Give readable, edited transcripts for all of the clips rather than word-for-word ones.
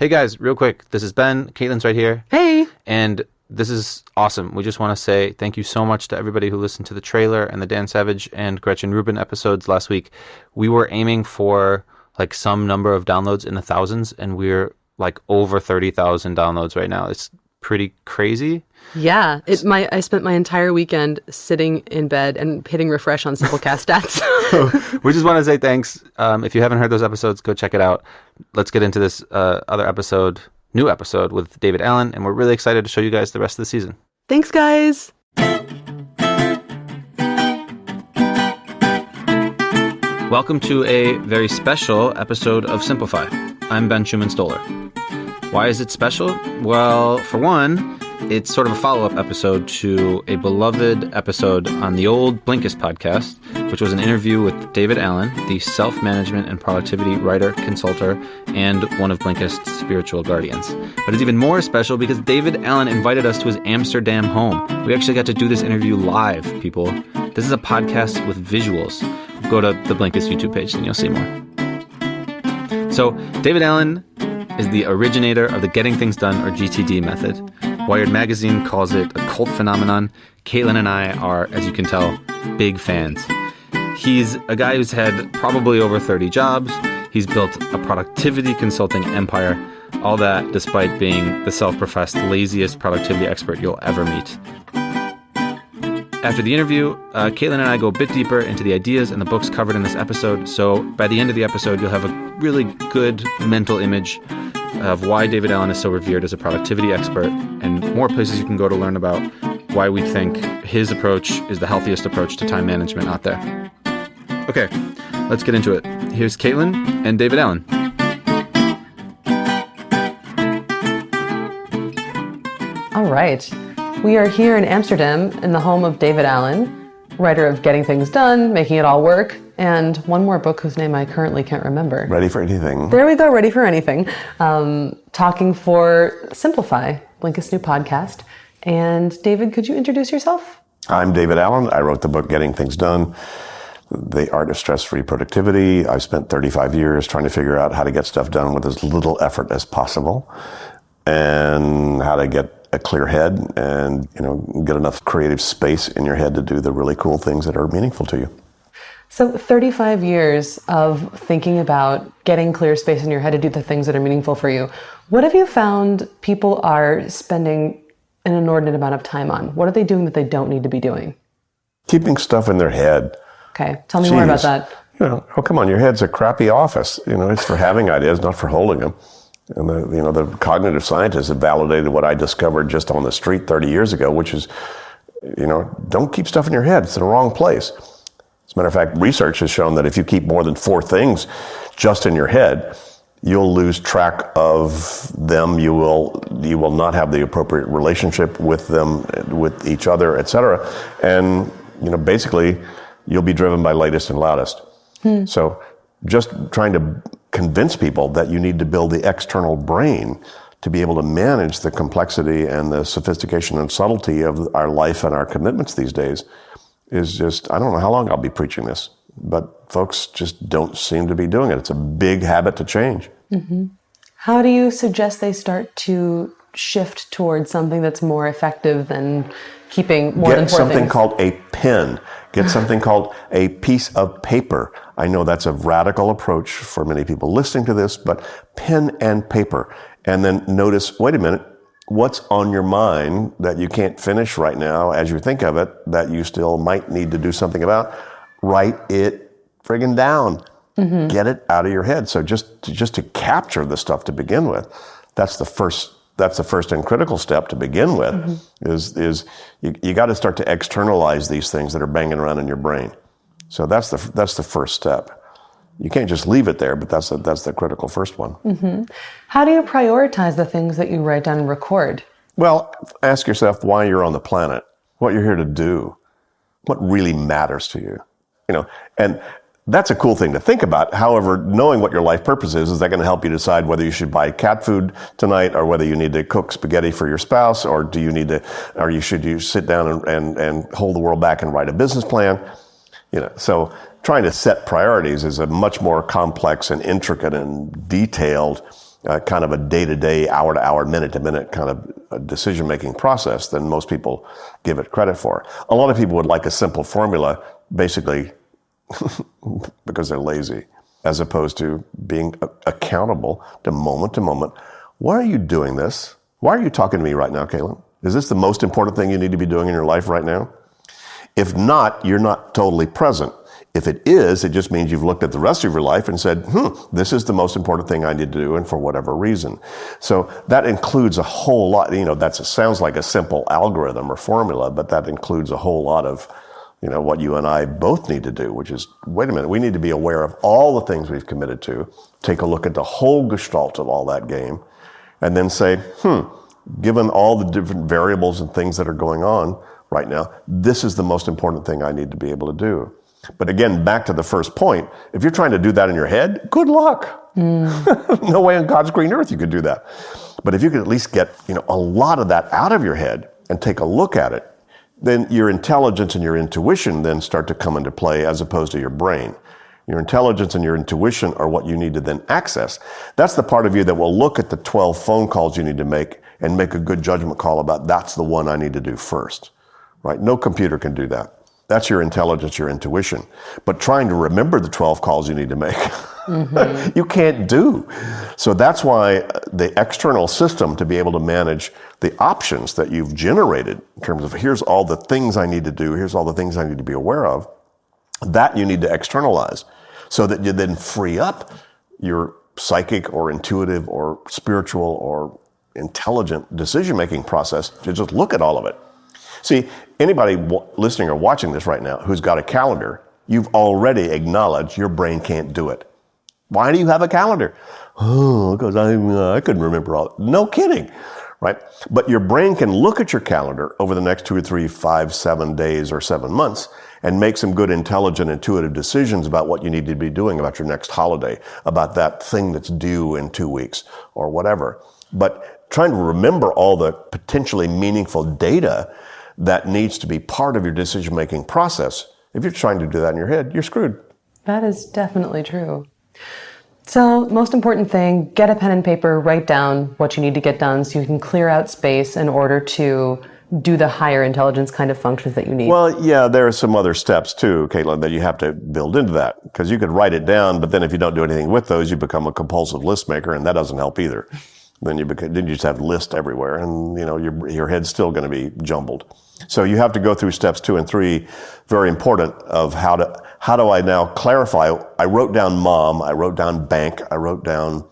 Hey guys, real quick. This is Ben. Caitlin's right here. Hey. And this is awesome. We just want to say thank you so much to everybody who listened to the trailer and the Dan Savage and Gretchen Rubin episodes last week. We were aiming for like some number of downloads in the thousands, and we're like over 30,000 downloads right now. It's pretty crazy. Yeah. I spent my entire weekend sitting in bed and hitting refresh on Simplecast stats. So we just want to say thanks. If you haven't heard those episodes, go check it out. Let's get into this new episode with David Allen, and we're really excited to show you guys the rest of the season. Thanks, guys. Welcome to a very special episode of Simplify. I'm Ben Schumann-Stoller. Why is it special? Well, for one, it's sort of a follow-up episode to a beloved episode on the old Blinkist podcast, which was an interview with David Allen, the self-management and productivity writer, consultant, and one of Blinkist's spiritual guardians. But it's even more special because David Allen invited us to his Amsterdam home. We actually got to do this interview live, people. This is a podcast with visuals. Go to the Blinkist YouTube page and you'll see more. So, David Allen is the originator of the Getting Things Done, or GTD method. Wired Magazine calls it a cult phenomenon. Caitlin and I are, as you can tell, big fans. He's a guy who's had probably over 30 jobs. He's built a productivity consulting empire, all that despite being the self-professed laziest productivity expert you'll ever meet. After the interview, Caitlin and I go a bit deeper into the ideas and the books covered in this episode, so by the end of the episode, you'll have a really good mental image of why David Allen is so revered as a productivity expert, and more places you can go to learn about why we think his approach is the healthiest approach to time management out there. Okay, let's get into it. Here's Caitlin and David Allen. All right. We are here in Amsterdam in the home of David Allen, writer of Getting Things Done, Making It All Work, and one more book whose name I currently can't remember. Ready for Anything. There we go, Ready for Anything. Talking for Simplify, Blinkist's new podcast. And David, could you introduce yourself? I'm David Allen. I wrote the book Getting Things Done, The Art of Stress-Free Productivity. I spent 35 years trying to figure out how to get stuff done with as little effort as possible and how to get a clear head and, get enough creative space in your head to do the really cool things that are meaningful to you. So 35 years of thinking about getting clear space in your head to do the things that are meaningful for you. What have you found people are spending an inordinate amount of time on? What are they doing that they don't need to be doing? Keeping stuff in their head. Okay, tell me more about that. Come on, your head's a crappy office. It's for having ideas, not for holding them. And the cognitive scientists have validated what I discovered just on the street 30 years ago, which is, don't keep stuff in your head. It's in the wrong place. As a matter of fact, research has shown that if you keep more than 4 things just in your head, you'll lose track of them. You will not have the appropriate relationship with them, with each other, et cetera. And, basically, you'll be driven by latest and loudest. So just trying to convince people that you need to build the external brain to be able to manage the complexity and the sophistication and subtlety of our life and our commitments these days is just, I don't know how long I'll be preaching this, but folks just don't seem to be doing it. It's a big habit to change. Mm-hmm. How do you suggest they start to shift towards something that's more effective than keeping more than 4 things? Get something called a pen. Get something called a piece of paper. I know that's a radical approach for many people listening to this, but pen and paper. And then notice, wait a minute, what's on your mind that you can't finish right now as you think of it, that you still might need to do something about? Write it friggin' down. Mm-hmm. Get it out of your head. So just to capture the stuff to begin with, that's the first and critical step to begin with. Mm-hmm. is you got to start to externalize these things that are banging around in your brain. So that's the first step. You can't just leave it there, but that's the critical first one. Mm-hmm. How do you prioritize the things that you write down and record? Well, ask yourself why you're on the planet, what you're here to do, what really matters to you. And that's a cool thing to think about. However, knowing what your life purpose is that going to help you decide whether you should buy cat food tonight or whether you need to cook spaghetti for your spouse, or should you sit down and hold the world back and write a business plan? So trying to set priorities is a much more complex and intricate and detailed kind of a day-to-day, hour-to-hour, minute-to-minute kind of decision-making process than most people give it credit for. A lot of people would like a simple formula, basically because they're lazy, as opposed to being accountable to moment. Why are you doing this? Why are you talking to me right now, Caitlin? Is this the most important thing you need to be doing in your life right now? If not, you're not totally present. If it is, it just means you've looked at the rest of your life and said, this is the most important thing I need to do, and for whatever reason. So that includes a whole lot. That sounds like a simple algorithm or formula, but that includes a whole lot of, what you and I both need to do, which is, wait a minute, we need to be aware of all the things we've committed to, take a look at the whole gestalt of all that game, and then say, given all the different variables and things that are going on right now, this is the most important thing I need to be able to do. But again, back to the first point, if you're trying to do that in your head, good luck. No way on God's green earth you could do that. But if you could at least get, a lot of that out of your head and take a look at it, then your intelligence and your intuition then start to come into play as opposed to your brain. Your intelligence and your intuition are what you need to then access. That's the part of you that will look at the 12 phone calls you need to make and make a good judgment call about that's the one I need to do first, right? No computer can do that. That's your intelligence, your intuition. But trying to remember the 12 calls you need to make, you can't do. So that's why the external system, to be able to manage the options that you've generated in terms of here's all the things I need to do, here's all the things I need to be aware of, that you need to externalize so that you then free up your psychic or intuitive or spiritual or intelligent decision-making process to just look at all of it. See, anybody listening or watching this right now who's got a calendar, you've already acknowledged your brain can't do it. Why do you have a calendar? Oh, because I couldn't remember all. No kidding, right? But your brain can look at your calendar over the next 2 or 3, 5, 7 days or 7 months and make some good, intelligent, intuitive decisions about what you need to be doing about your next holiday, about that thing that's due in 2 weeks or whatever. But trying to remember all the potentially meaningful data that needs to be part of your decision-making process. If you're trying to do that in your head, you're screwed. That is definitely true. So, most important thing, get a pen and paper, write down what you need to get done so you can clear out space in order to do the higher intelligence kind of functions that you need. Well, yeah, there are some other steps too, Caitlin, that you have to build into that. Because you could write it down, but then if you don't do anything with those, you become a compulsive list maker, and that doesn't help either. Then you just have lists everywhere, and your head's still going to be jumbled. So you have to go through steps 2 and 3, very important, of how do I now clarify. I wrote down mom, I wrote down bank, I wrote down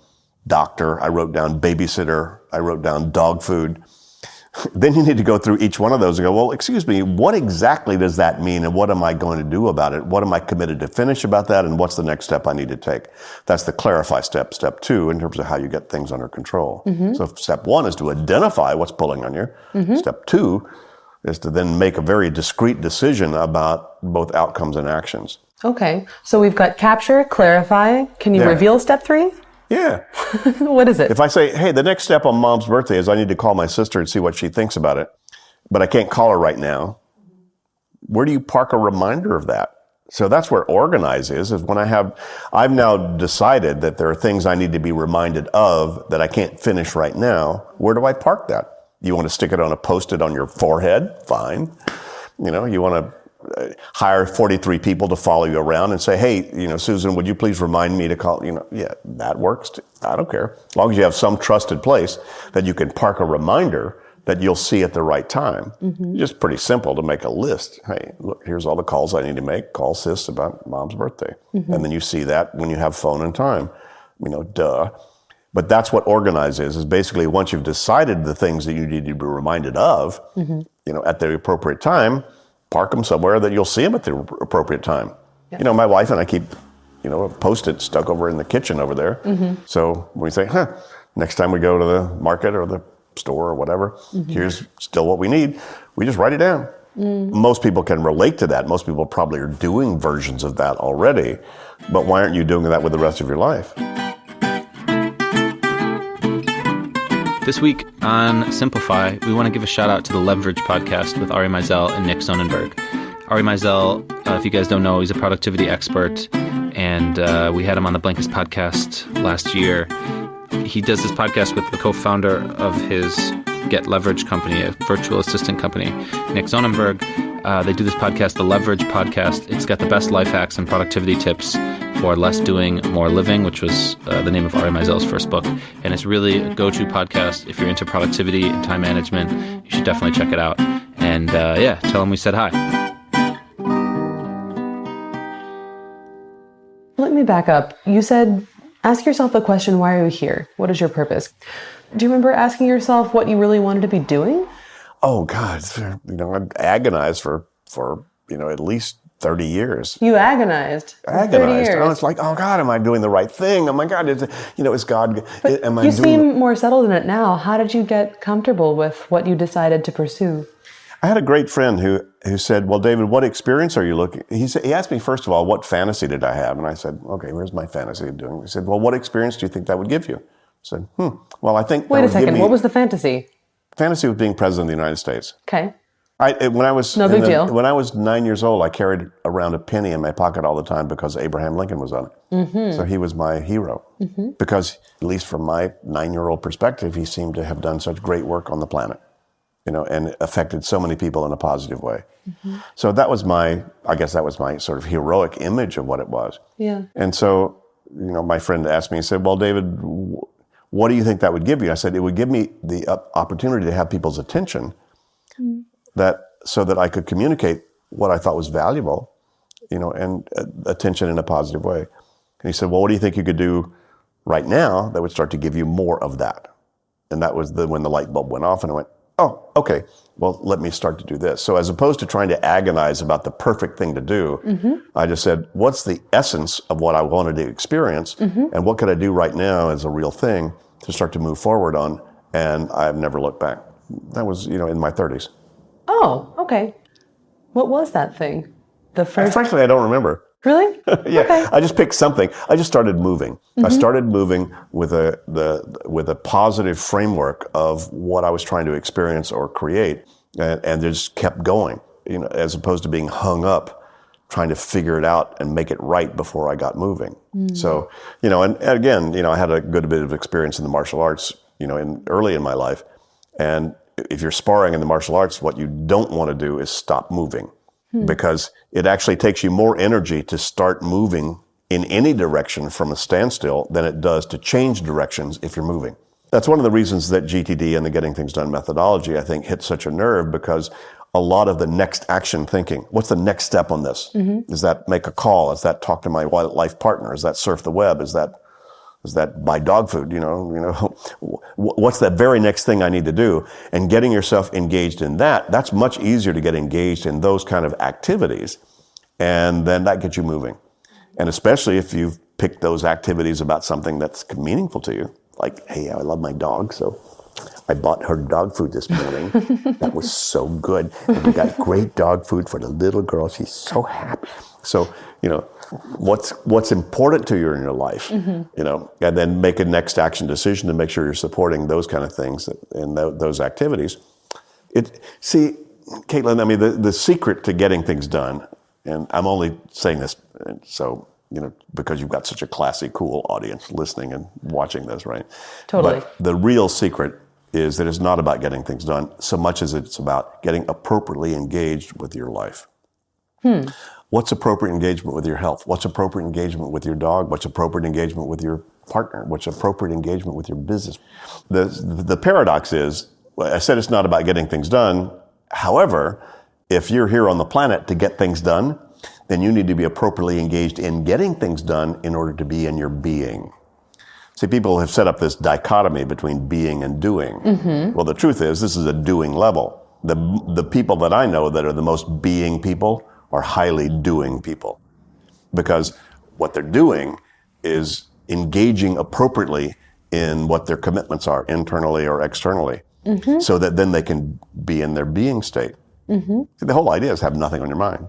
doctor, I wrote down babysitter, I wrote down dog food. Then you need to go through each one of those and go, well, excuse me, what exactly does that mean, and what am I going to do about it? What am I committed to finish about that, and what's the next step I need to take? That's the clarify step 2, in terms of how you get things under control. So step 1 is to identify what's pulling on you. Step 2 is to then make a very discrete decision about both outcomes and actions. Okay, so we've got capture, clarify. Can you reveal step 3? Yeah. What is it? If I say, hey, the next step on mom's birthday is I need to call my sister and see what she thinks about it, but I can't call her right now, where do you park a reminder of that? So that's where organize is when I've now decided that there are things I need to be reminded of that I can't finish right now. Where do I park that? You want to stick it on a Post-it on your forehead? Fine. You want to hire 43 people to follow you around and say, hey, Susan, would you please remind me to call, yeah, that works too. I don't care. As long as you have some trusted place that you can park a reminder that you'll see at the right time. Just pretty simple to make a list. Hey, look, here's all the calls I need to make. Call sis about mom's birthday. And then you see that when you have phone and time. Duh. But that's what organize is basically once you've decided the things that you need to be reminded of, at the appropriate time, park them somewhere that you'll see them at the appropriate time. Yep. My wife and I keep, a Post-it stuck over in the kitchen over there. So when we say, next time we go to the market or the store or whatever, here's still what we need, we just write it down. Most people can relate to that. Most people probably are doing versions of that already. But why aren't you doing that with the rest of your life? This week on Simplify, we want to give a shout out to the Leverage podcast with Ari Meisel and Nick Sonnenberg. Ari Meisel, if you guys don't know, he's a productivity expert, and we had him on the Blankest podcast last year. he does this podcast with the co-founder of his Get Leverage company, a virtual assistant company, Nick Zonenberg. They do this podcast, the Leverage Podcast. It's got the best life hacks and productivity tips for less doing, more living, which was the name of Ari Meisel's first book. And it's really a go-to podcast if you're into productivity and time management. You should definitely check it out. And tell him we said hi. Let me back up. You said, ask yourself the question, why are you here? What is your purpose? Do you remember asking yourself what you really wanted to be doing? Oh, God. I agonized for at least 30 years. You agonized. Agonized. 30 years. I was like, oh, God, am I doing the right thing? Oh, my God, is God... But am I you doing... seem more settled in it now. How did you get comfortable with what you decided to pursue? I had a great friend who said, well, David, what experience are you looking... He asked me, first of all, what fantasy did I have? And I said, okay, where's my fantasy of doing? He said, well, what experience do you think that would give you? I said, well, I think... Wait a second, what was the fantasy? Fantasy was being president of the United States. Okay. When I was no big deal. When I was 9 years old, I carried around a penny in my pocket all the time because Abraham Lincoln was on it. Mm-hmm. So he was my hero. Mm-hmm. Because, at least from my 9-year-old perspective, he seemed to have done such great work on the planet, and affected so many people in a positive way. Mm-hmm. So that was my sort of heroic image of what it was. Yeah. And so, my friend asked me, he said, well, David, what do you think that would give you? I said, it would give me the opportunity to have people's attention, so that I could communicate what I thought was valuable, and attention in a positive way. And he said, well, what do you think you could do right now that would start to give you more of that? And that was when the light bulb went off, and I went, oh, okay, well, let me start to do this. So as opposed to trying to agonize about the perfect thing to do, mm-hmm. I just said, what's the essence of what I wanted to experience, mm-hmm. and what could I do right now as a real thing to start to move forward on? And I've never looked back. That was, in my 30s. Oh, okay. What was that thing? The first... Frankly, I don't remember. Really? Yeah, okay. I just picked something. I just started moving. Mm-hmm. I started moving with a positive framework of what I was trying to experience or create, and just kept going. As opposed to being hung up, trying to figure it out and make it right before I got moving. Mm-hmm. So, and again, I had a good bit of experience in the martial arts, early in my life, and if you're sparring in the martial arts, what you don't want to do is stop moving, because it actually takes you more energy to start moving in any direction from a standstill than it does to change directions if you're moving. That's one of the reasons that GTD and the Getting Things Done methodology, I think, hit such a nerve, because a lot of the next action thinking, what's the next step on this? Mm-hmm. Is that make a call? Is that talk to my life partner? Is that surf the web? Is that buy dog food? What's that very next thing I need to do? And getting yourself engaged in that's much easier to get engaged in those kind of activities. And then that gets you moving. And especially if you've picked those activities about something that's meaningful to you. Like, hey, I love my dog, so I bought her dog food this morning. That was so good. And we got great dog food for the little girl. She's so happy. So, what's important to you in your life, mm-hmm. And then make a next action decision to make sure you're supporting those kind of things and those activities. See, Caitlin, I mean, the secret to getting things done, and I'm only saying this so, because you've got such a classy, cool audience listening and watching this, right? Totally. But the real secret is that it's not about getting things done so much as it's about getting appropriately engaged with your life. What's appropriate engagement with your health? What's appropriate engagement with your dog? What's appropriate engagement with your partner? What's appropriate engagement with your business? The paradox is, I said it's not about getting things done. However, if you're here on the planet to get things done, then you need to be appropriately engaged in getting things done in order to be in your being. See, people have set up this dichotomy between being and doing. Mm-hmm. Well, the truth is, this is a doing level. The people that I know that are the most being people are highly doing people, because what they're doing is engaging appropriately in what their commitments are, internally or externally, mm-hmm. so that then they can be in their being state. Mm-hmm. The whole idea is have nothing on your mind.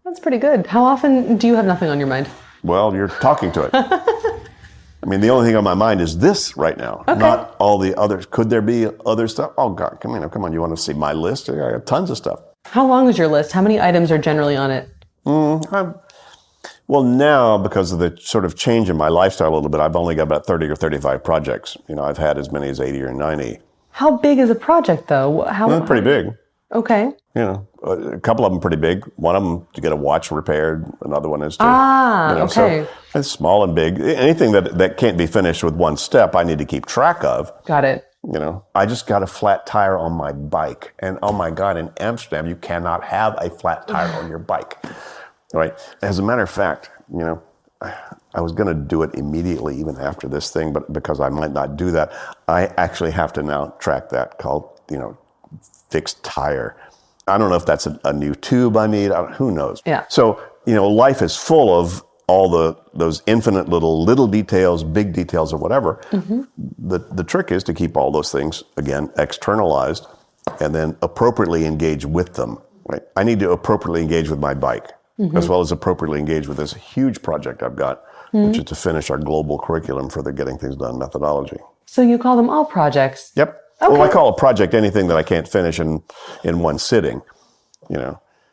That's pretty good. How often do you have nothing on your mind? Well, you're talking to it. I mean, the only thing on my mind is this right now, okay. Not all the others. Could there be other stuff? Oh, God, come on. You want to see my list? I got tons of stuff. How long is your list? How many items are generally on it? Well, Well, now, because of the sort of change in my lifestyle a little bit, I've only got about 30 or 35 projects. I've had as many as 80 or 90. How big is a project, though? Well, pretty big. Okay. A couple of them pretty big. One of them to get a watch repaired. Another one is to, okay. So it's small and big. Anything that can't be finished with one step, I need to keep track of. Got it. I just got a flat tire on my bike. And oh my God, in Amsterdam, you cannot have a flat tire on your bike. Right? As a matter of fact, I was going to do it immediately even after this thing, but because I might not do that, I actually have to now track that called, fixed tire. I don't know if that's a new tube I need. Who knows? Yeah. So, life is full of all those infinite little details, big details or whatever. Mm-hmm. The trick is to keep all those things, again, externalized and then appropriately engage with them. Right? I need to appropriately engage with my bike, as well as appropriately engage with this huge project I've got, which is to finish our global curriculum for the Getting Things Done methodology. So you call them all projects? Yep. Okay. Well, I call a project anything that I can't finish in one sitting,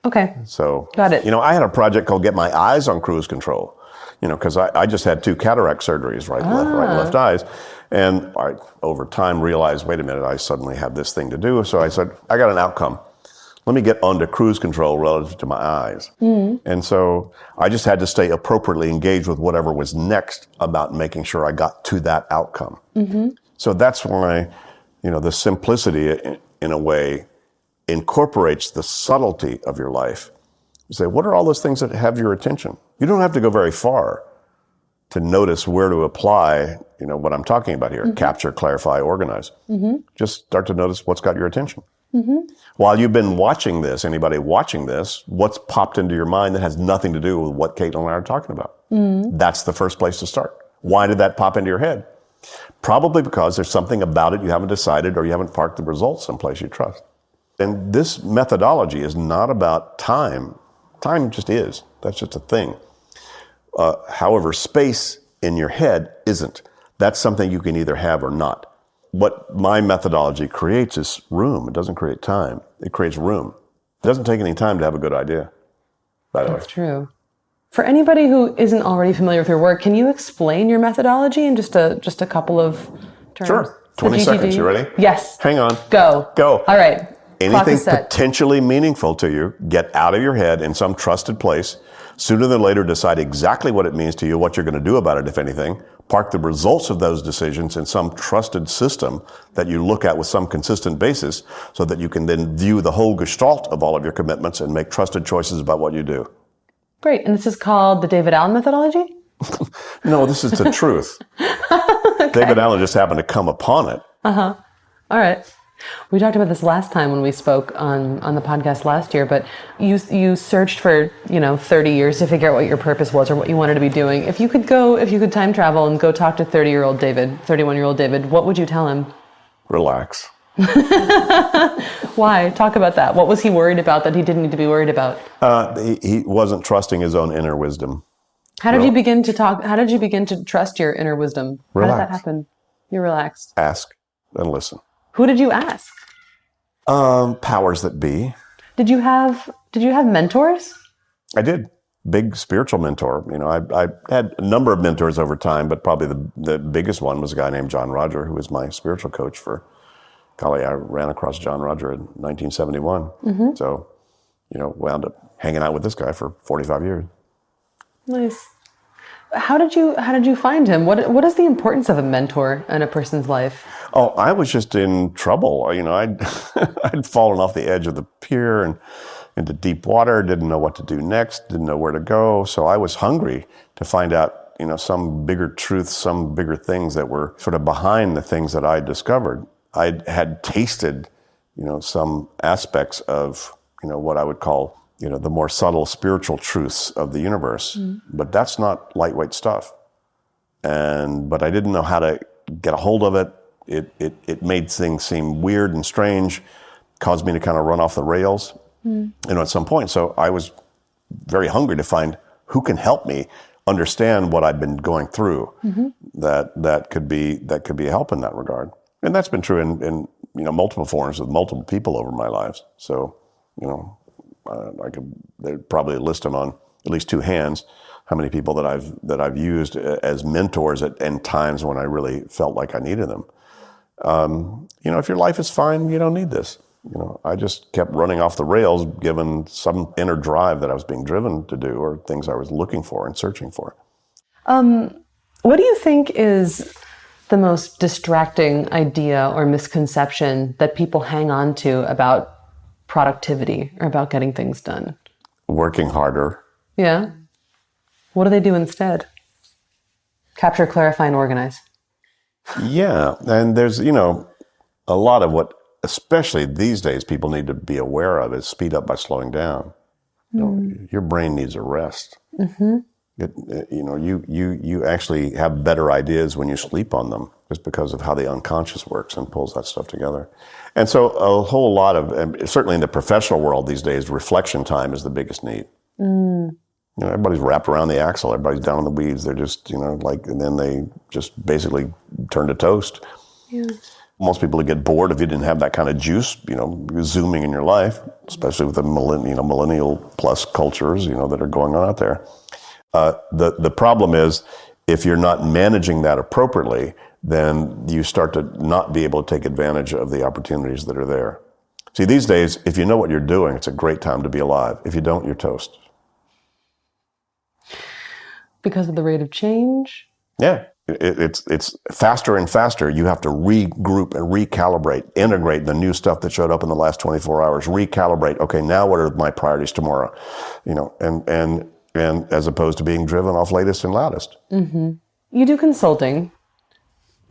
Okay. So, got it. I had a project called Get My Eyes on Cruise Control, because I just had 2 cataract surgeries, right and left eyes. And I, over time, realized, wait a minute, I suddenly have this thing to do. So I said, I got an outcome. Let me get onto cruise control relative to my eyes. And so I just had to stay appropriately engaged with whatever was next about making sure I got to that outcome. So that's why, the simplicity, in a way, incorporates the subtlety of your life. You say, what are all those things that have your attention? You don't have to go very far to notice where to apply, what I'm talking about here. Capture, clarify, organize. Just start to notice what's got your attention. While you've been watching this, anybody watching this, what's popped into your mind that has nothing to do with what Kate and I are talking about? That's the first place to start. Why did that pop into your head? Probably because there's something about it you haven't decided or you haven't parked the results someplace you trust. And this methodology is not about time. Time just is. That's just a thing. However, space in your head isn't. That's something you can either have or not. What my methodology creates is room. It doesn't create time. It creates room. It doesn't take any time to have a good idea, by the way. That's true. For anybody who isn't already familiar with your work, can you explain your methodology in just a couple of terms? Sure. 20 seconds. You ready? Yes. Hang on. Go. All right. Anything potentially meaningful to you, get out of your head in some trusted place. Sooner than later, decide exactly what it means to you, what you're going to do about it, if anything. Park the results of those decisions in some trusted system that you look at with some consistent basis so that you can then view the whole gestalt of all of your commitments and make trusted choices about what you do. Great. And this is called the David Allen methodology? No, this is the truth. Okay. David Allen just happened to come upon it. All right. We talked about this last time when we spoke on the podcast last year, but you searched for, 30 years to figure out what your purpose was or what you wanted to be doing. If you could time travel and go talk to 31-year-old David, what would you tell him? Relax. Why? Talk about that. What was he worried about that he didn't need to be worried about? He wasn't trusting his own inner wisdom. How did you begin to trust your inner wisdom? Relax. How did that happen? You relaxed. Ask and listen. Who did you ask? Powers that be. Did you have mentors? I did. Big spiritual mentor. I had a number of mentors over time, but probably the biggest one was a guy named John Roger, who was my spiritual coach for, I ran across John Roger in 1971. So, wound up hanging out with this guy for 45 years. Nice. How did you find him? What is the importance of a mentor in a person's life? Oh, I was just in trouble. I'd fallen off the edge of the pier and into deep water, didn't know what to do next, didn't know where to go. So I was hungry to find out, some bigger truths, some bigger things that were sort of behind the things that I discovered. I had tasted, some aspects of, what I would call, the more subtle spiritual truths of the universe. But that's not lightweight stuff. But I didn't know how to get a hold of it. It made things seem weird and strange, caused me to kind of run off the rails, at some point. So I was very hungry to find who can help me understand what I'd been going through, that could be a help in that regard. And that's been true in multiple forms with multiple people over my lives. So, I could probably list them on at least 2 hands. how many people that I've used as mentors in times when I really felt like I needed them. If your life is fine, you don't need this. I just kept running off the rails given some inner drive that I was being driven to do or things I was looking for and searching for. What do you think is the most distracting idea or misconception that people hang on to about productivity or about getting things done? Working harder. Yeah. What do they do instead? Capture, clarify, and organize. Yeah. And there's, a lot of what, especially these days, people need to be aware of is speed up by slowing down. Your brain needs a rest. Mm-hmm. You actually have better ideas when you sleep on them, just because of how the unconscious works and pulls that stuff together. And so a whole lot of, certainly in the professional world these days, reflection time is the biggest need. Everybody's wrapped around the axle. Everybody's down in the weeds. They're just, and then they just basically turn to toast. Yeah. Most people would get bored if you didn't have that kind of juice, zooming in your life, especially with the millennial plus cultures, that are going on out there. The problem is, if you're not managing that appropriately, then you start to not be able to take advantage of the opportunities that are there. See, these days, if you know what you're doing, it's a great time to be alive. If you don't, you're toast. Because of the rate of change? Yeah. It's faster and faster. You have to regroup and recalibrate, integrate the new stuff that showed up in the last 24 hours, recalibrate. Okay, now what are my priorities tomorrow? And as opposed to being driven off latest and loudest. Mm-hmm. You do consulting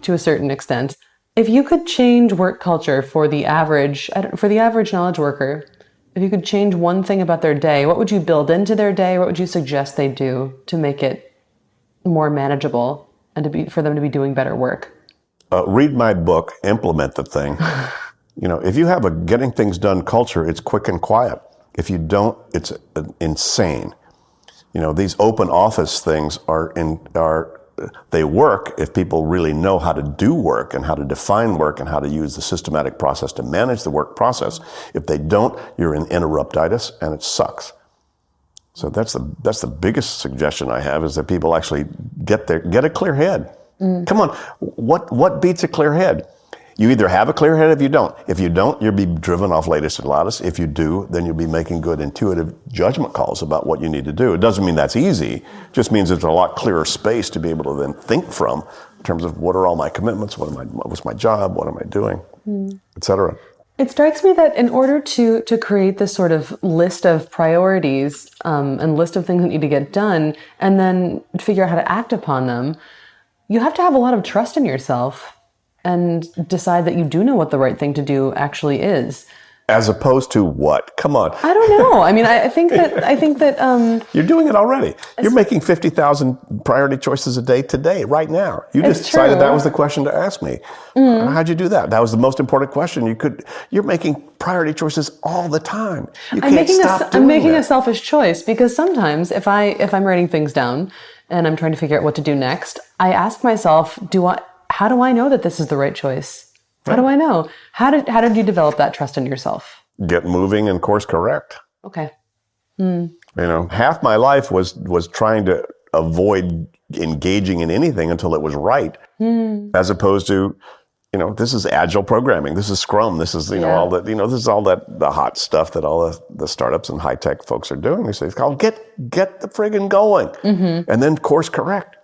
to a certain extent. If you could change work culture for the average knowledge worker, if you could change one thing about their day, what would you build into their day? What would you suggest they do to make it more manageable and for them to be doing better work? Read my book, implement the thing. If you have a getting things done culture, it's quick and quiet. If you don't, it's insane. These open office things they work if people really know how to do work and how to define work and how to use the systematic process to manage the work process. If they don't, you're in interruptitis and it sucks. So that's the biggest suggestion I have, is that people actually get a clear head. Come on, what beats a clear head? You either have a clear head if you don't. If you don't, you'll be driven off latest and loudest. If you do, then you'll be making good intuitive judgment calls about what you need to do. It doesn't mean that's easy. It just means it's a lot clearer space to be able to then think from in terms of what are all my commitments, what's my job, what am I doing, et cetera. It strikes me that in order to create this sort of list of priorities and list of things that need to get done, and then figure out how to act upon them, you have to have a lot of trust in yourself and decide that you do know what the right thing to do actually is. As opposed to what? Come on. I don't know. I mean, I think that you're doing it already. You're making 50,000 priority choices a day today, right now. You just decided that was the question to ask me. How'd you do that? That was the most important question. You're making priority choices all the time. I'm making a selfish choice, because sometimes if I'm writing things down and I'm trying to figure out what to do next, I ask myself, how do I know that this is the right choice? How do I know? How did you develop that trust in yourself? Get moving and course correct. Okay. Half my life was trying to avoid engaging in anything until it was right, as opposed to, this is agile programming. This is Scrum. This is, all that, this is all that, the hot stuff that all the startups and high tech folks are doing. They say, it's called get the friggin' going, and then course correct.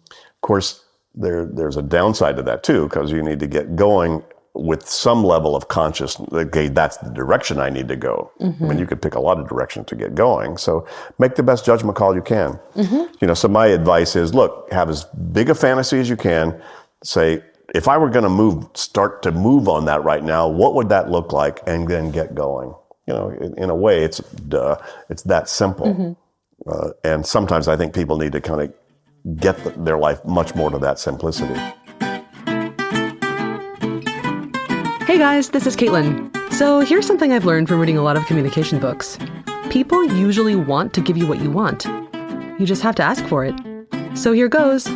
Of course, there's a downside to that too, because you need to get going with some level of consciousness. Okay, that's the direction I need to go. I mean, you could pick a lot of directions to get going. So make the best judgment call you can. So my advice is, look, have as big a fantasy as you can. Say, if I were going to start to move on that right now, what would that look like? And then get going. In a way, it's that simple. And sometimes I think people need to kind of get their life much more to that simplicity. Hey guys, this is Caitlin. So here's something I've learned from reading a lot of communication books. People usually want to give you what you want. You just have to ask for it. So here goes.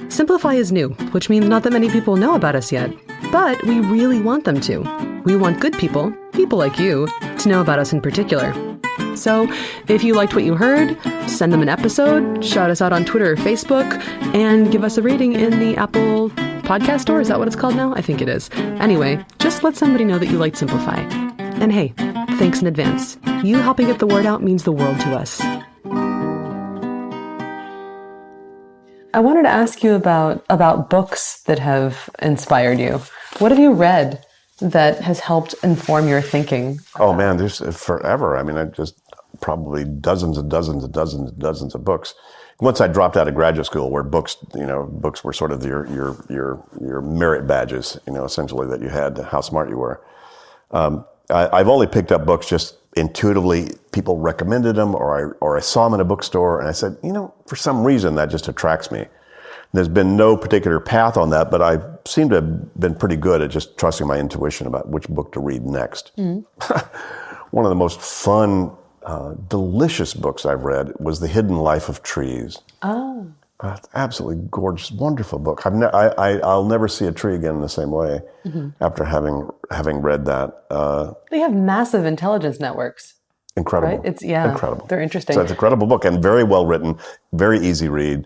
Simplify is new, which means not that many people know about us yet. But we really want them to. We want good people like you, to know about us in particular. So if you liked what you heard, send them an episode, shout us out on Twitter or Facebook, and give us a rating in the Apple Podcast Store. Is that what it's called now? I think it is. Anyway, just let somebody know that you liked Simplify. And hey, thanks in advance. You helping get the word out means the world to us. I wanted to ask you about books that have inspired you. What have you read that has helped inform your thinking? Oh man, there's forever. I mean, I just probably dozens and dozens and dozens and dozens of books. Once I dropped out of graduate school, where books were sort of your merit badges, essentially, that you had, how smart you were. I've only picked up books just intuitively. People recommended them, or I saw them in a bookstore, and I said, for some reason that just attracts me. There's been no particular path on that, but I seem to have been pretty good at just trusting my intuition about which book to read next. Mm. One of the most fun, delicious books I've read was The Hidden Life of Trees. Oh. Absolutely gorgeous, wonderful book. I'll never see a tree again in the same way after having read that. They have massive intelligence networks. Incredible. Right? It's incredible. They're interesting. So it's an incredible book and very well written, very easy read,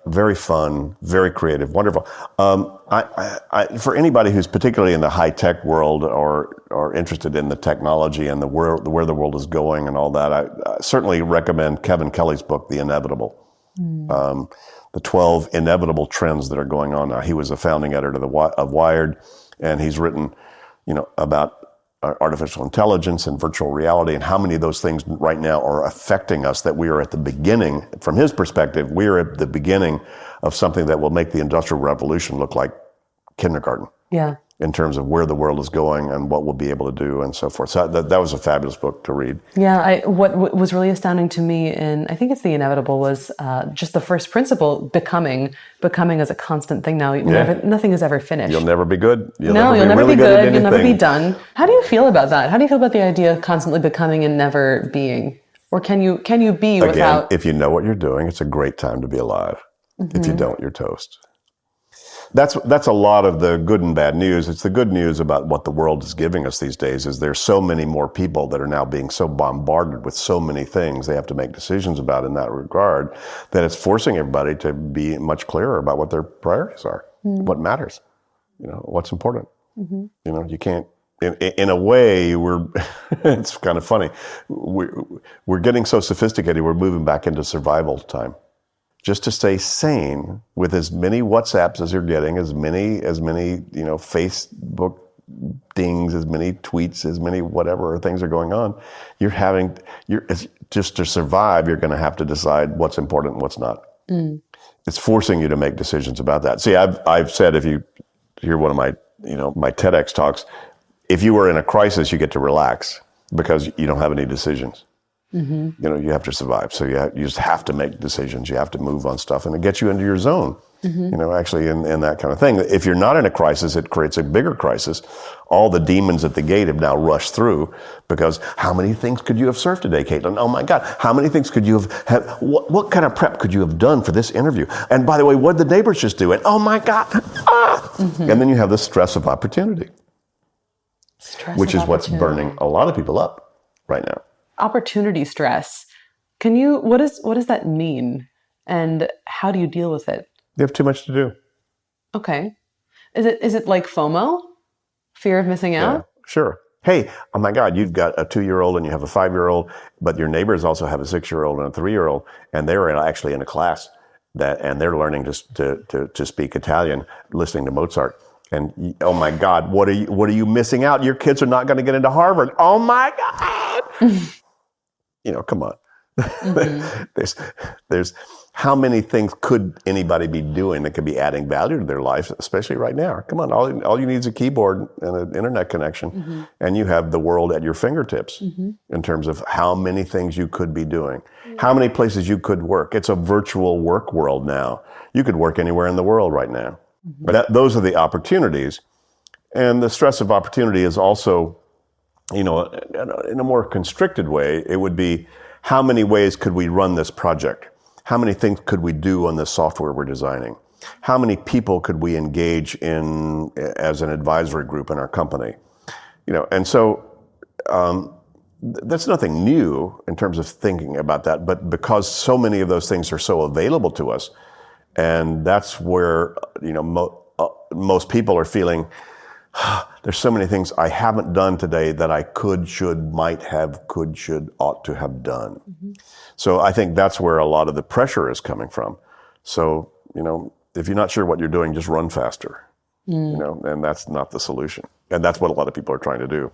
very fun, very creative, wonderful. For anybody who's particularly in the high tech world or interested in the technology and where the world is going and all that, I certainly recommend Kevin Kelly's book, The Inevitable. The 12 inevitable trends that are going on now. He was a founding editor of Wired, and he's written, about artificial intelligence and virtual reality and how many of those things right now are affecting us, that we are at the beginning, from his perspective, we are at the beginning of something that will make the Industrial Revolution look like kindergarten. Yeah. In terms of where the world is going and what we'll be able to do and so forth. So that was a fabulous book to read. Yeah, what was really astounding to me in, I think it's The Inevitable, was just the first principle, becoming as a constant thing now. Nothing is ever finished. You'll never be good. You'll never be good. You'll never be done. How do you feel about that? How do you feel about the idea of constantly becoming and never being? Or can you be without? Again, if you know what you're doing, it's a great time to be alive. Mm-hmm. If you don't, you're toast. That's a lot of the good and bad news. It's the good news about what the world is giving us these days is there's so many more people that are now being so bombarded with so many things they have to make decisions about in that regard, that it's forcing everybody to be much clearer about what their priorities are, what matters, what's important. Mm-hmm. You can't, in a way, it's kind of funny. We're getting so sophisticated, we're moving back into survival time. Just to stay sane with as many WhatsApps as you're getting, as many Facebook dings, as many tweets, as many whatever things are going on, just to survive, you're going to have to decide what's important and what's not. Mm. It's forcing you to make decisions about that. See, I've said, if you hear one of my TEDx talks, if you were in a crisis, you get to relax because you don't have any decisions. Mm-hmm. You have to survive. So you just have to make decisions. You have to move on stuff, and it gets you into your zone, actually in that kind of thing. If you're not in a crisis, it creates a bigger crisis. All the demons at the gate have now rushed through because how many things could you have served today, Caitlin? Oh my God. How many things could you have had? What kind of prep could you have done for this interview? And by the way, what did the neighbors just do? And oh my God. Mm-hmm. And then you have the stress of opportunity, which is what's burning a lot of people up right now. Opportunity stress. What does that mean? And how do you deal with it? You have too much to do. Okay. Is it like FOMO? Fear of missing out? Yeah, sure. Hey, oh my God, you've got a 2-year-old and you have a 5-year-old, but your neighbors also have a 6-year-old and a 3-year-old, and they're actually in a class and they're learning to speak Italian, listening to Mozart. And oh my God, what are you missing out? Your kids are not going to get into Harvard. Oh my God. Come on. Mm-hmm. There's how many things could anybody be doing that could be adding value to their life, especially right now? Come on, all you need is a keyboard and an internet connection, and you have the world at your fingertips in terms of how many things you could be doing, how many places you could work. It's a virtual work world now. You could work anywhere in the world right now. But those are the opportunities, and the stress of opportunity is also, in a more constricted way, it would be, how many ways could we run this project? How many things could we do on this software we're designing? How many people could we engage in as an advisory group in our company? And so that's nothing new in terms of thinking about that, but because so many of those things are so available to us, and that's where, most people are feeling, there's so many things I haven't done today that I could, should, might have, could, should, ought to have done. So I think that's where a lot of the pressure is coming from. So, if you're not sure what you're doing, just run faster, and that's not the solution. And that's what a lot of people are trying to do.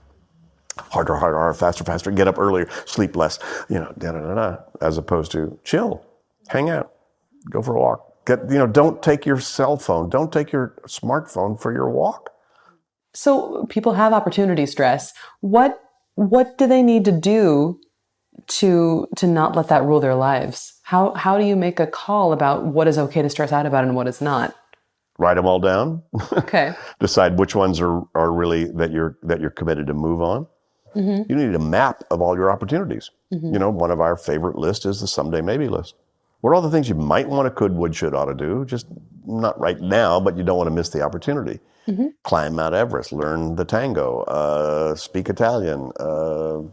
Harder, harder, faster, faster, get up earlier, sleep less, as opposed to chill, hang out, go for a walk. Don't take your cell phone, don't take your smartphone for your walk. So people have opportunity stress. What do they need to do to not let that rule their lives? How do you make a call about what is okay to stress out about and what is not? Write them all down. Okay. Decide which ones are really that you're committed to move on. You need a map of all your opportunities. One of our favorite lists is the someday maybe list. What are all the things you might want to, could, would, should, ought to do? Just not right now, but you don't want to miss the opportunity. Climb Mount Everest, learn the tango, speak Italian, who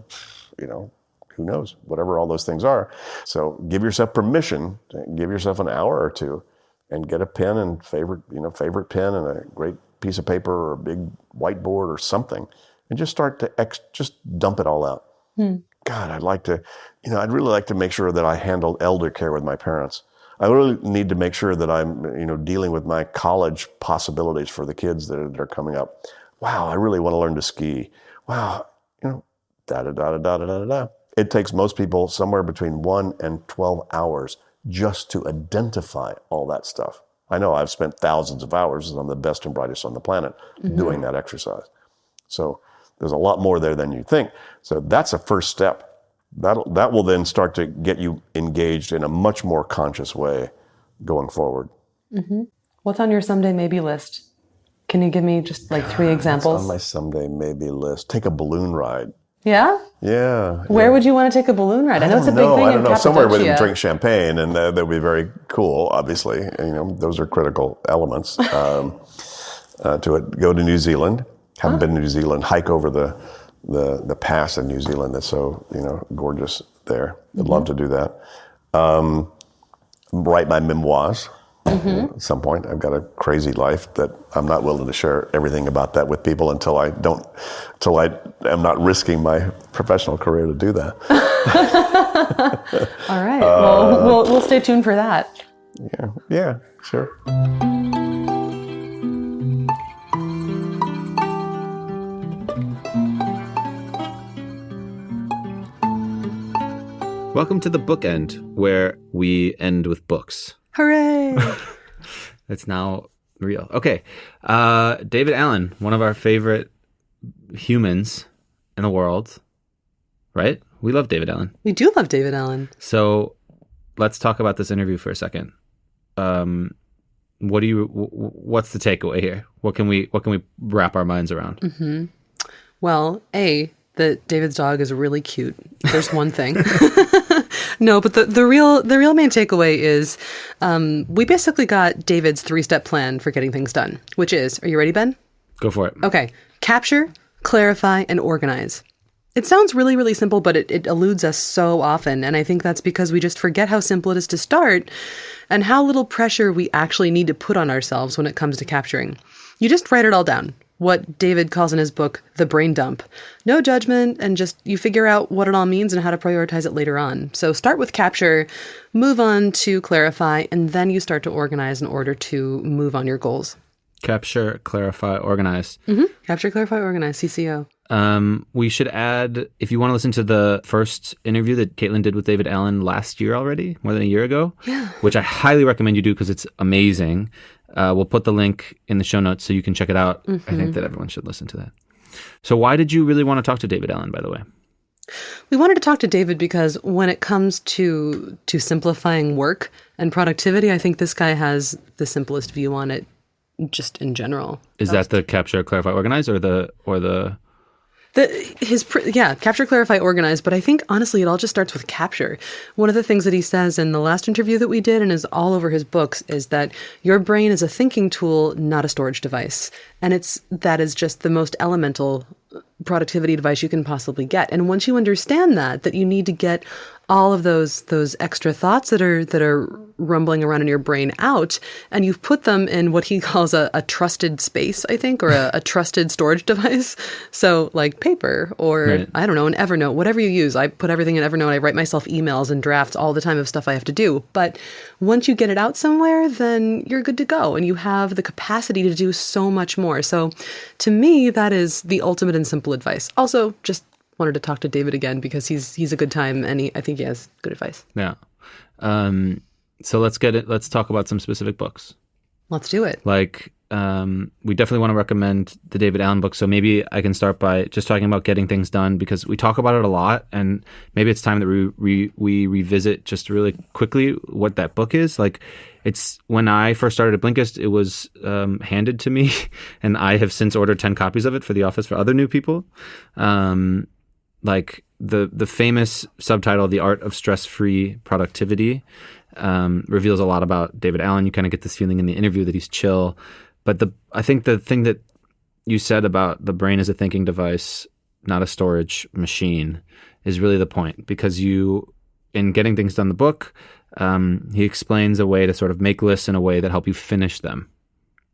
knows, whatever all those things are. So give yourself permission, give yourself an hour or two, and get a pen and favorite pen and a great piece of paper or a big whiteboard or something, and just start to just dump it all out. God, I'd really like to make sure that I handle elder care with my parents. I really need to make sure that I'm, dealing with my college possibilities for the kids that are coming up. Wow, I really want to learn to ski. Wow, da-da-da-da-da-da-da-da. It takes most people somewhere between 1 and 12 hours just to identify all that stuff. I know I've spent thousands of hours, and I'm the best and brightest on the planet, doing that exercise. So there's a lot more there than you think. So that's a first step. That will then start to get you engaged in a much more conscious way going forward. What's on your someday maybe list? Can you give me just like 3 examples? On my someday maybe list, take a balloon ride. Yeah? Yeah. Where would you want to take a balloon ride? I know it's a big thing I don't in know. Somewhere where they Cappadocia. drink champagne, and that would be very cool, obviously. Those are critical elements to it. Go to New Zealand. Haven't been to New Zealand. Hike over the pass in New Zealand. That's so, gorgeous there. I'd love to do that. Write my memoirs. At some point, I've got a crazy life that I'm not willing to share everything about that with people until I am not risking my professional career to do that. All right. Well, we'll stay tuned for that. Yeah, sure. Welcome to the bookend, where we end with books. Hooray! It's now real. Okay. David Allen, one of our favorite humans in the world, right? We love David Allen. We do love David Allen. So let's talk about this interview for a second. What's the takeaway here? What can we wrap our minds around? Well, that David's dog is really cute. There's one thing. No, but the real main takeaway is we basically got David's 3-step plan for getting things done, which is, are you ready, Ben? Go for it. Okay. Capture, clarify, and organize. It sounds really, really simple, but it eludes us so often. And I think that's because we just forget how simple it is to start and how little pressure we actually need to put on ourselves when it comes to capturing. You just write it all down. What David calls in his book, the brain dump. No judgment, and just you figure out what it all means and how to prioritize it later on. So start with capture, move on to clarify, and then you start to organize in order to move on your goals. Capture, clarify, organize. Capture, clarify, organize, CCO. We should add, if you want to listen to the first interview that Caitlin did with David Allen last year already, more than a year ago, which I highly recommend you do because it's amazing. We'll put the link in the show notes so you can check it out. I think that everyone should listen to that. So why did you really want to talk to David Allen, by the way? We wanted to talk to David because when it comes to simplifying work and productivity, I think this guy has the simplest view on it just in general. Is that the capture, clarify, organize or the capture, clarify, organize. But I think, honestly, it all just starts with capture. One of the things that he says in the last interview that we did and is all over his books is that your brain is a thinking tool, not a storage device. And that is just the most elemental productivity advice you can possibly get. And once you understand that you need to get all of those extra thoughts that are rumbling around in your brain out, and you've put them in what he calls a trusted space, I think, or a trusted storage device. So like paper or, right. I don't know, an Evernote, whatever you use. I put everything in Evernote. I write myself emails and drafts all the time of stuff I have to do. But once you get it out somewhere, then you're good to go, and you have the capacity to do so much more. So to me, that is the ultimate and simple advice. Also, just wanted to talk to David again because he's a good time, and I think he has good advice. Yeah. So let's talk about some specific books. Let's do it. Like, we definitely want to recommend the David Allen book. So maybe I can start by just talking about getting things done, because we talk about it a lot, and maybe it's time that we revisit just really quickly what that book is. Like, it's when I first started at Blinkist, it was handed to me, and I have since ordered 10 copies of it for the office for other new people. Like the famous subtitle, "The Art of Stress-Free Productivity," reveals a lot about David Allen. You kind of get this feeling in the interview that he's chill. But I think the thing that you said about the brain as a thinking device, not a storage machine, is really the point. Because in Getting Things Done, the book, he explains a way to sort of make lists in a way that help you finish them,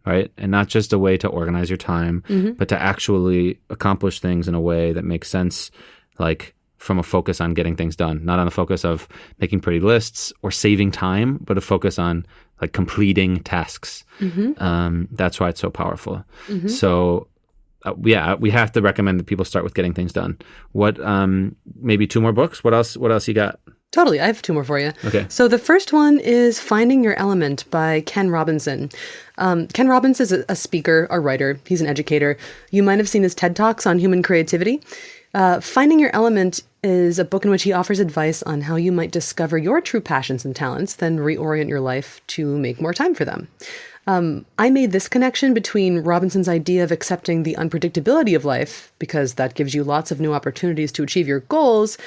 right? And not just a way to organize your time, but to actually accomplish things in a way that makes sense, like from a focus on getting things done, not on a focus of making pretty lists or saving time, but a focus on like completing tasks. That's why it's so powerful. So we have to recommend that people start with getting things done. What, maybe 2 more books? What else you got? Totally. I have 2 more for you. Okay. So the first one is Finding Your Element by Ken Robinson. Ken Robinson is a speaker, a writer. He's an educator. You might have seen his TED Talks on human creativity. Finding Your Element is a book in which he offers advice on how you might discover your true passions and talents, then reorient your life to make more time for them. I made this connection between Robinson's idea of accepting the unpredictability of life, because that gives you lots of new opportunities to achieve your goals,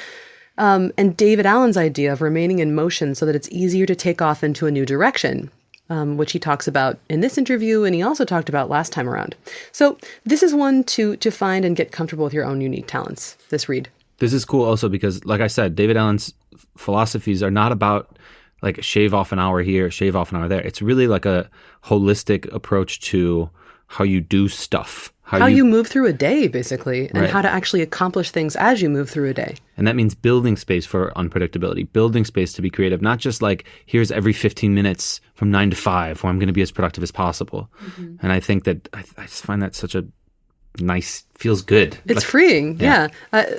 and David Allen's idea of remaining in motion so that it's easier to take off into a new direction, which he talks about in this interview, and he also talked about last time around. So this is one to find and get comfortable with your own unique talents, this read. This is cool also because, like I said, David Allen's philosophies are not about like shave off an hour here, shave off an hour there. It's really like a holistic approach to how you do stuff. How you move through a day, basically, and right. how to actually accomplish things as you move through a day. And that means building space for unpredictability, building space to be creative, not just like, here's every 15 minutes from 9 to 5 where I'm going to be as productive as possible. And I think that I just find that such a nice, feels good. It's like, freeing. Yeah.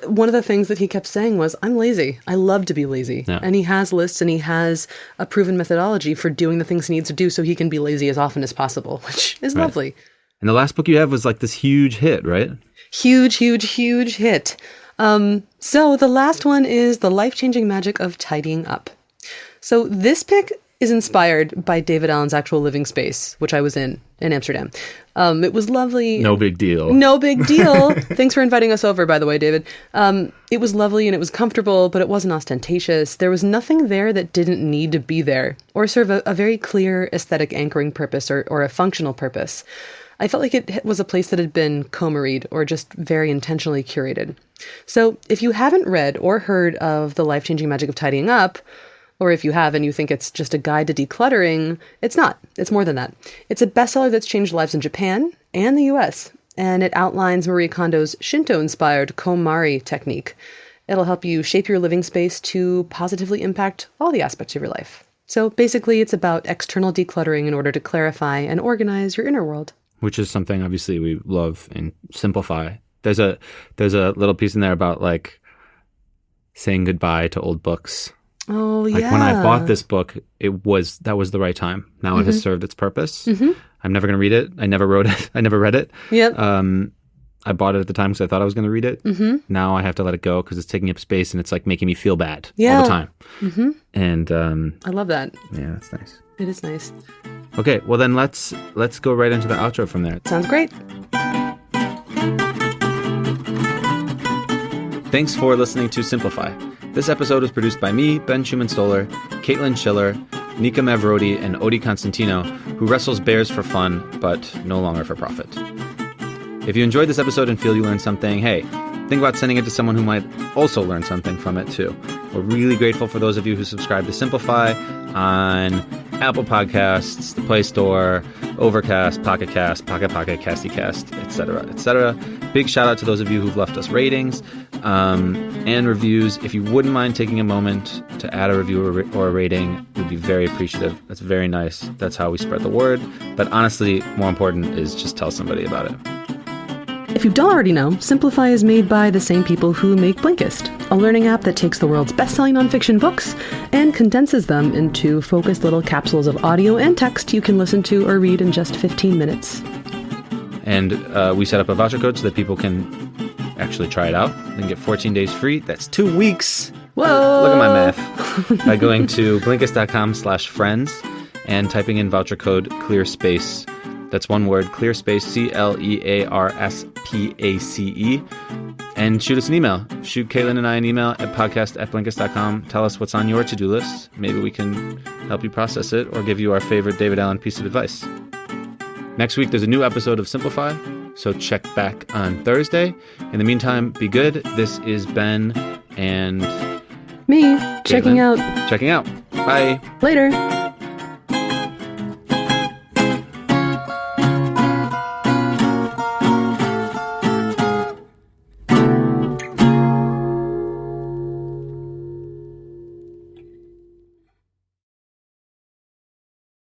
One of the things that he kept saying was, I'm lazy. I love to be lazy. Yeah. And he has lists, and he has a proven methodology for doing the things he needs to do so he can be lazy as often as possible, which is lovely. And the last book you have was like this huge hit, right? Huge hit. So the last one is The Life-Changing Magic of Tidying Up. So this pick is inspired by David Allen's actual living space, which I was in Amsterdam. It was lovely. No big deal. No big deal. Thanks for inviting us over, by the way, David. It was lovely and it was comfortable, but it wasn't ostentatious. There was nothing there that didn't need to be there or serve a very clear aesthetic anchoring purpose or a functional purpose. I felt like it was a place that had been co-maried or just very intentionally curated. So if you haven't read or heard of The Life-Changing Magic of Tidying Up, or if you have and you think it's just a guide to decluttering, it's not. It's more than that. It's a bestseller that's changed lives in Japan and the US, and it outlines Marie Kondo's Shinto-inspired KonMari technique. It'll help you shape your living space to positively impact all the aspects of your life. So basically, it's about external decluttering in order to clarify and organize your inner world. Which is something, obviously, we love and simplify. There's a little piece in there about, like, saying goodbye to old books. Oh, yeah. Like, when I bought this book, that was the right time. Now it has served its purpose. I'm never going to read it. I never wrote it. I never read it. Yep. I bought it at the time because I thought I was going to read it. Now I have to let it go because it's taking up space and it's, like, making me feel bad all the time. And I love that. Yeah, that's nice. It is nice. Okay, well then let's go right into the outro from there. Sounds great. Thanks for listening to Simplify. This episode was produced by me, Ben Schumann-Stoller, Caitlin Schiller, Nika Mavrodi, and Odie Constantino, who wrestles bears for fun, but no longer for profit. If you enjoyed this episode and feel you learned something, hey, think about sending it to someone who might also learn something from it too. We're really grateful for those of you who subscribe to Simplify on Apple Podcasts, the Play Store, Overcast, Pocket Cast, Pocket, Casty Cast, etc., etc. Big shout out to those of you who've left us ratings and reviews. If you wouldn't mind taking a moment to add a review or a rating, we'd be very appreciative. That's very nice. That's how we spread the word. But honestly, more important is just tell somebody about it. If you don't already know, Simplify is made by the same people who make Blinkist, a learning app that takes the world's best-selling nonfiction books and condenses them into focused little capsules of audio and text you can listen to or read in just 15 minutes. And we set up a voucher code so that people can actually try it out. They can get 14 days free. That's 2 weeks. Whoa! Look at my math. By going to Blinkist.com/friends and typing in voucher code ClearSpace. That's one word, ClearSpace, ClearSpace, and shoot us an email. Shoot Caitlin and I an email at podcast@Blinkist.com. Tell us what's on your to-do list. Maybe we can help you process it or give you our favorite David Allen piece of advice. Next week, there's a new episode of Simplify, so check back on Thursday. In the meantime, be good. This is Ben and me, checking Caitlin. out. Checking out. Bye. Later.